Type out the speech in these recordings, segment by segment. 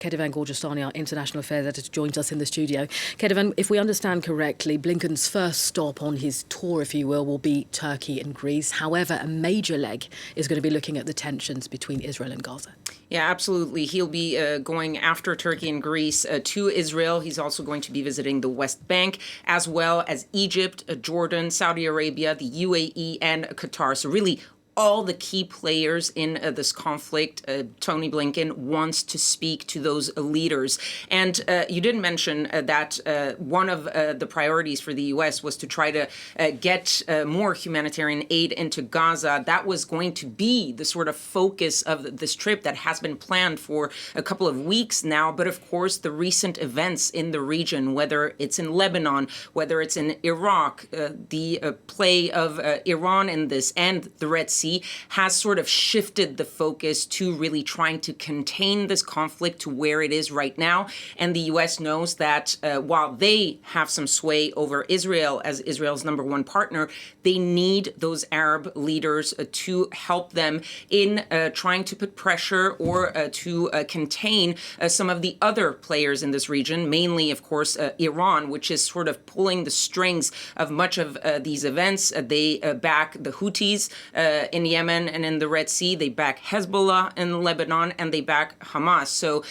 Kethevane Gorjestani, our international affairs editor, joins us in the studio. Kethevane, if we understand correctly, Blinken's first stop on his tour, if you will be Turkey and Greece. However, a major leg is going to be looking at the tensions between Israel and Gaza. Yeah, absolutely. He'll be going after Turkey and Greece to Israel. He's also going to be visiting the West Bank, as well as Egypt, Jordan, Saudi Arabia, the UAE, and Qatar. So really, all the key players in this conflict, Tony Blinken wants to speak to those leaders. And you did mention that one of the priorities for the U.S. was to try to get more humanitarian aid into Gaza. That was going to be the sort of focus of this trip that has been planned for a couple of weeks now. But of course, the recent events in the region, whether it's in Lebanon, whether it's in Iraq, the play of Iran in this and the Red Sea, has sort of shifted the focus to really trying to contain this conflict to where it is right now. And the U.S. knows that while they have some sway over Israel as Israel's number one partner, they need those Arab leaders to help them in trying to put pressure or to contain some of the other players in this region, mainly, of course, Iran, which is sort of pulling the strings of much of these events. They back the Houthis in Yemen and in the Red Sea. They back Hezbollah in Lebanon, and they back Hamas. So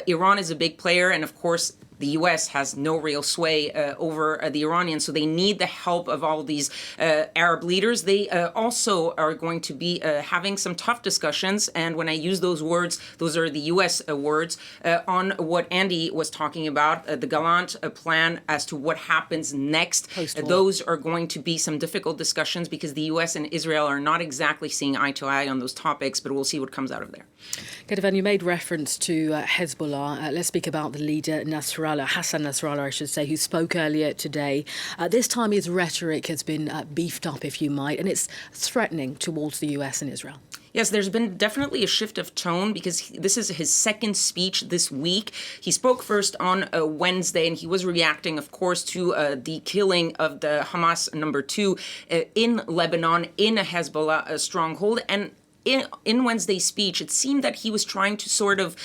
Iran is a big player, and of course, the U.S. has no real sway over the Iranians, so they need the help of all these Arab leaders. They also are going to be having some tough discussions, and when I use those words, those are the U.S. words, on what Andy was talking about, the Gallant plan as to what happens next. Those are going to be some difficult discussions because the U.S. and Israel are not exactly seeing eye to eye on those topics, but we'll see what comes out of there. Kethevane, you made reference to Hezbollah. Let's speak about the leader, Hassan Nasrallah, I should say, who spoke earlier today. This time his rhetoric has been beefed up, if you might, and it's threatening towards the US and Israel. Yes, there's been definitely a shift of tone because this is his second speech this week. He spoke first on Wednesday, and he was reacting, of course, to the killing of the Hamas number 2 in Lebanon, in a Hezbollah stronghold. And in Wednesday's speech, it seemed that he was trying to sort of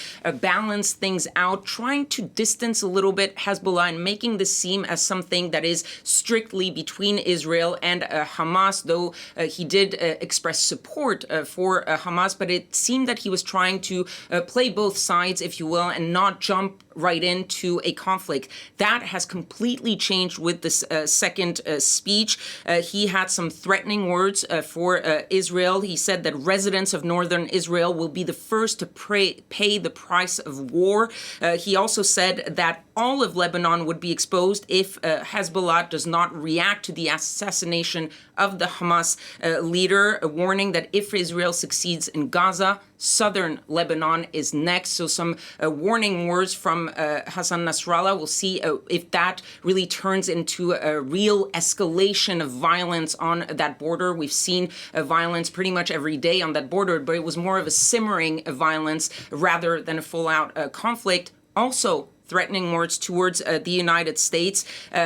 balance things out, trying to distance a little bit Hezbollah and making this seem as something that is strictly between Israel and Hamas, though he did express support for Hamas. But it seemed that he was trying to play both sides, if you will, and not jump right into a conflict. That has completely changed with this second speech. He had some threatening words for Israel. He said that residents of northern Israel will be the first to pay the price of war. He also said that all of Lebanon would be exposed if Hezbollah does not react to the assassination of the Hamas leader, warning that if Israel succeeds in Gaza, southern Lebanon is next. So some warning words from Hassan Nasrallah. We'll see if that really turns into a real escalation of violence on that border. We've seen violence pretty much every day on that border, but it was more of a simmering violence rather than a full-out conflict. Also, threatening words towards the United States,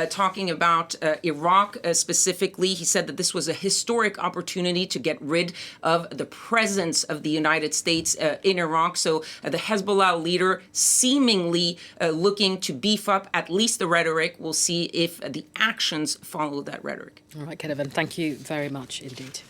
talking about Iraq specifically. He said that this was a historic opportunity to get rid of the presence of the United States in Iraq. So the Hezbollah leader seemingly looking to beef up at least the rhetoric. We'll see if the actions follow that rhetoric. All right, Kethevane, thank you very much indeed.